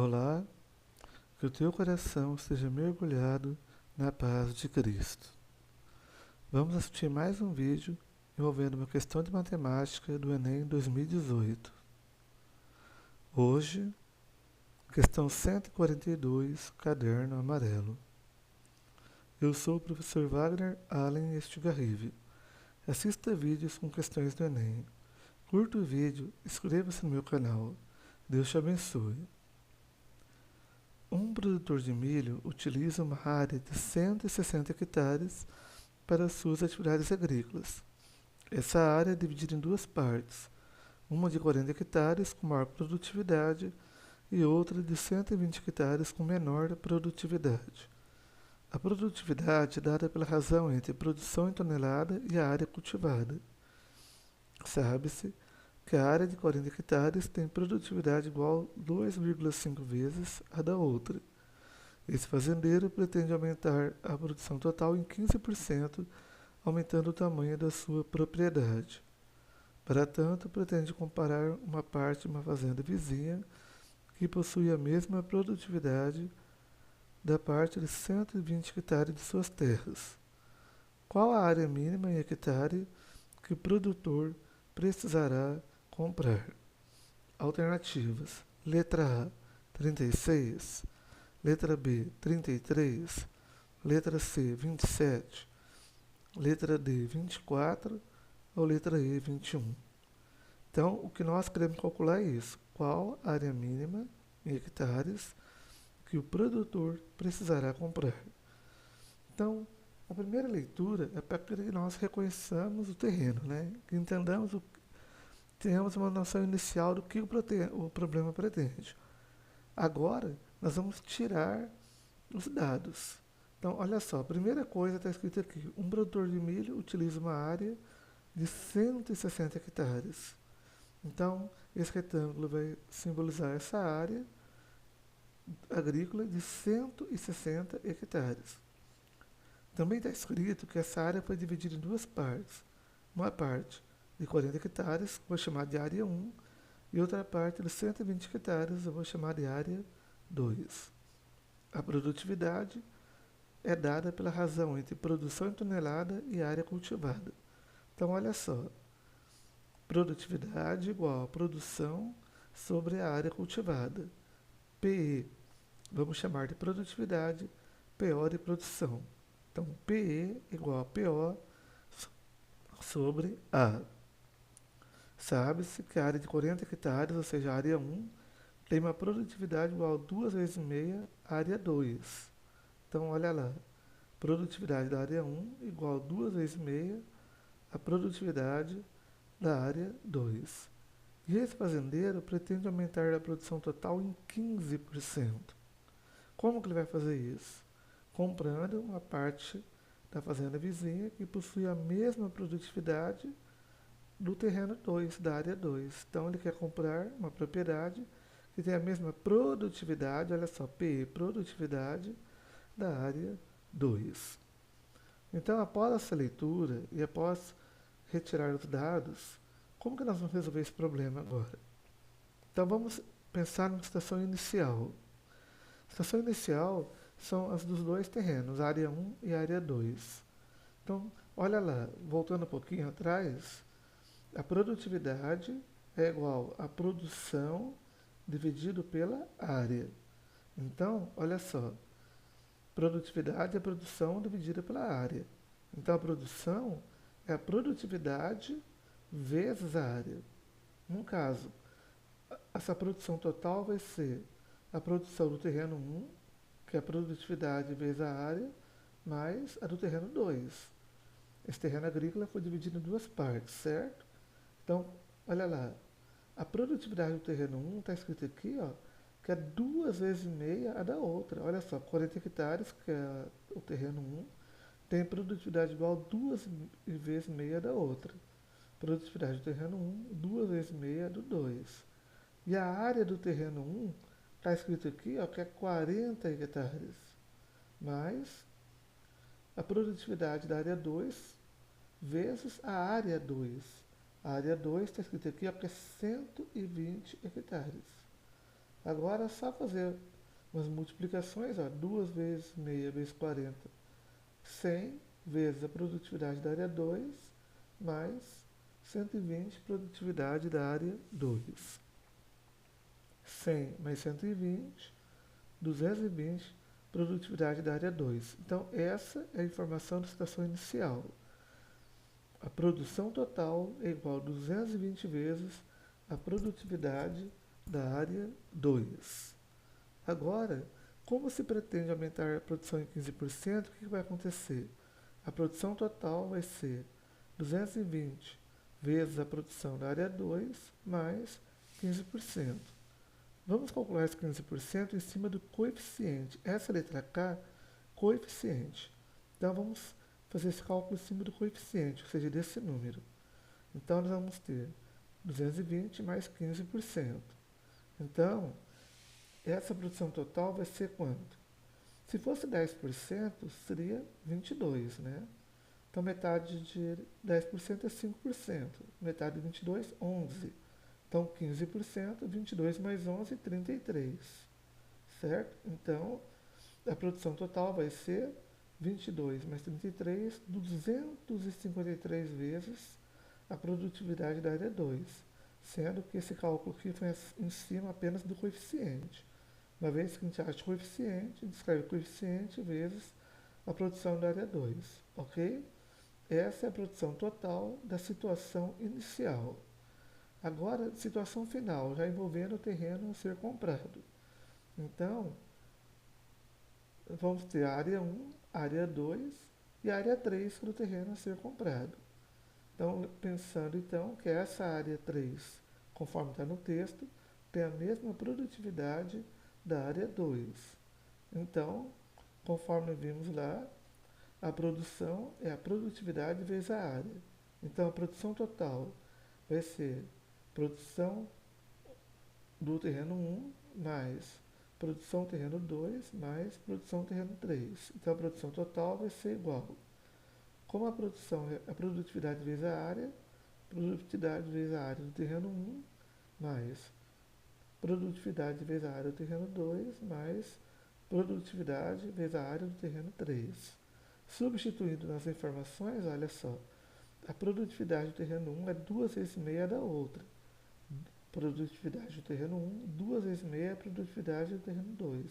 Olá, que o teu coração esteja mergulhado na paz de Cristo. Vamos assistir mais um vídeo envolvendo uma questão de matemática do Enem 2018. Hoje, questão 142, caderno amarelo. Eu sou o professor Wagner Allen Estigarrive. Assista vídeos com questões do Enem. Curta o vídeo, inscreva-se no meu canal. Deus te abençoe. Um produtor de milho utiliza uma área de 160 hectares para suas atividades agrícolas. Essa área é dividida em duas partes, uma de 40 hectares com maior produtividade e outra de 120 hectares com menor produtividade. A produtividade é dada pela razão entre produção em tonelada e a área cultivada. Sabe-se que a área de 40 hectares tem produtividade igual 2,5 vezes a da outra. Esse fazendeiro pretende aumentar a produção total em 15%, aumentando o tamanho da sua propriedade. Para tanto, pretende comparar uma parte de uma fazenda vizinha que possui a mesma produtividade da parte de 120 hectares de suas terras. Qual a área mínima em hectare que o produtor precisará comprar? Alternativas: letra A, 36, letra B, 33, letra C, 27, letra D, 24 ou letra E, 21. Então, o que nós queremos calcular é isso: qual a área mínima em hectares que o produtor precisará comprar. Então, a primeira leitura é para que nós reconheçamos o terreno, né? Que entendamos tenhamos uma noção inicial do que o problema pretende. Agora, nós vamos tirar os dados. Então, olha só, a primeira coisa está escrita aqui: um produtor de milho utiliza uma área de 160 hectares. Então, esse retângulo vai simbolizar essa área agrícola de 160 hectares. Também está escrito que essa área foi dividida em duas partes. Uma parte de 40 hectares, que eu vou chamar de área 1, e outra parte de 120 hectares, eu vou chamar de área 2. A produtividade é dada pela razão entre produção em tonelada e área cultivada. Então, olha só, produtividade igual a produção sobre a área cultivada. PE, vamos chamar de produtividade, PO de produção. Então, PE igual a PO sobre A. Sabe-se que a área de 40 hectares, ou seja, a área 1, tem uma produtividade igual a 2 vezes meia a área 2. Então, olha lá, produtividade da área 1 igual a 2 vezes meia a produtividade da área 2. E esse fazendeiro pretende aumentar a produção total em 15%. Como que ele vai fazer isso? Comprando uma parte da fazenda vizinha que possui a mesma produtividade do terreno 2, da área 2. Então ele quer comprar uma propriedade que tem a mesma produtividade, olha só, PE, produtividade da área 2. Então, após essa leitura e após retirar os dados, como que nós vamos resolver esse problema agora? Então vamos pensar numa situação inicial. A situação inicial são as dos dois terrenos, a área 1 e a área 2. Então, olha lá, voltando um pouquinho atrás, a produtividade é igual a produção dividido pela área. Então, olha só, produtividade é produção dividida pela área. Então, a produção é a produtividade vezes a área. No caso, essa produção total vai ser a produção do terreno 1, que é a produtividade vezes a área, mais a do terreno 2. Esse terreno agrícola foi dividido em duas partes, certo? Então, olha lá, a produtividade do terreno 1 está escrito aqui, ó, que é 2 vezes meia a da outra. Olha só, 40 hectares, que é o terreno 1, tem produtividade igual a 2 vezes meia da outra. Produtividade do terreno 1, 2 vezes meia do 2. E a área do terreno 1 está escrito aqui, ó, que é 40 hectares, mais a produtividade da área 2 vezes a área 2. A área 2 está escrito aqui, ó, que é 120 hectares. Agora é só fazer umas multiplicações, ó, 2 vezes meia vezes 40, 100 vezes a produtividade da área 2, mais 120 produtividade da área 2. 100 mais 120, 220 produtividade da área 2. Então, essa é a informação da situação inicial. A produção total é igual a 220 vezes a produtividade da área 2. Agora, como se pretende aumentar a produção em 15%, o que vai acontecer? A produção total vai ser 220 vezes a produção da área 2 mais 15%. Vamos calcular esse 15% em cima do coeficiente. Essa letra K, coeficiente. Então, vamos fazer esse cálculo em cima do coeficiente, ou seja, desse número. Então, nós vamos ter 220 mais 15%. Então, essa produção total vai ser quanto? Se fosse 10%, seria 22, né? Então, metade de 10% é 5%. Metade de 22, 11. Então, 15%, 22 mais 11, 33. Certo? Então, a produção total vai ser 22 mais 33, 253 vezes a produtividade da área 2, sendo que esse cálculo aqui foi em cima apenas do coeficiente. Uma vez que a gente acha o coeficiente, descreve o coeficiente vezes a produção da área 2, ok? Essa é a produção total da situação inicial. Agora, situação final, já envolvendo o terreno a ser comprado. Então, vamos ter a área 1, área 2 e a área 3 para o terreno a ser comprado. Então, pensando então que essa área 3, conforme está no texto, tem a mesma produtividade da área 2. Então, conforme vimos lá, a produção é a produtividade vezes a área. Então, a produção total vai ser produção do terreno 1 mais produção terreno 2 mais produção terreno 3. Então, a produção total vai ser igual. Como a produção é a produtividade vezes a área, produtividade vezes a área do terreno 1 mais produtividade vezes a área do terreno 2 mais produtividade vezes a área do terreno 3. Substituindo nas informações, olha só, a produtividade do terreno 1 é 2 vezes meia da outra. Produtividade do terreno 1, 2 vezes meia a produtividade do terreno 2.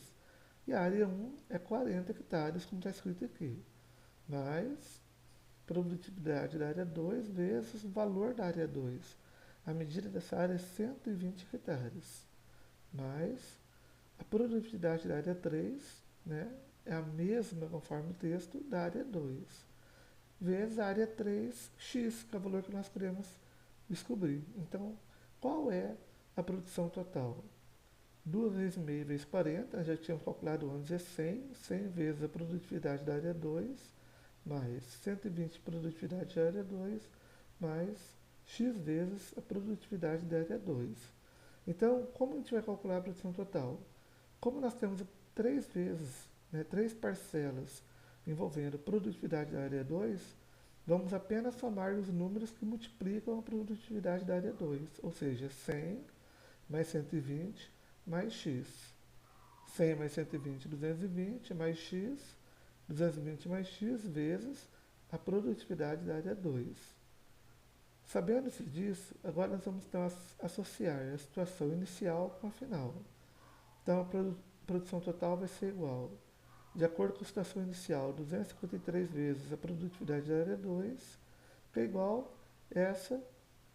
E a área 1 é 40 hectares, como está escrito aqui. Mais produtividade da área 2 vezes o valor da área 2. A medida dessa área é 120 hectares. Mais a produtividade da área 3, né, é a mesma, conforme o texto, da área 2. Vezes a área 3x, que é o valor que nós queremos descobrir. Então, qual é a produção total? 2 vezes meio vezes 40, já tínhamos calculado antes, é 100. 100 vezes a produtividade da área 2, mais 120 produtividade da área 2, mais x vezes a produtividade da área 2. Então, como a gente vai calcular a produção total? Como nós temos 3 vezes, né, 3 parcelas envolvendo produtividade da área 2, vamos apenas somar os números que multiplicam a produtividade da área 2, ou seja, 100 mais 120 mais x. 100 mais 120, 220 mais x, 220 mais x vezes a produtividade da área 2. Sabendo-se disso, agora nós vamos então associar a situação inicial com a final. Então, a produção total vai ser igual, de acordo com a situação inicial, 253 vezes a produtividade da área 2, que é igual a essa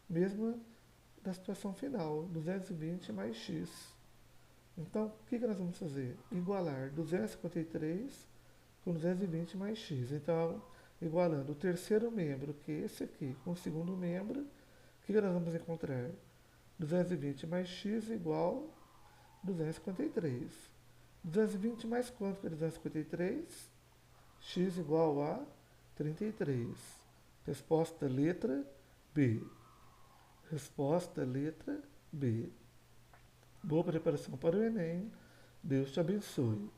mesma da situação final, 220 mais x. Então, o que nós vamos fazer? Igualar 253 com 220 mais x. Então, igualando o terceiro membro, que é esse aqui, com o segundo membro, o que nós vamos encontrar? 220 mais x igual 253. 220 mais quanto que é 253? X igual a 33. Resposta letra B. Resposta letra B. Boa preparação para o Enem. Deus te abençoe.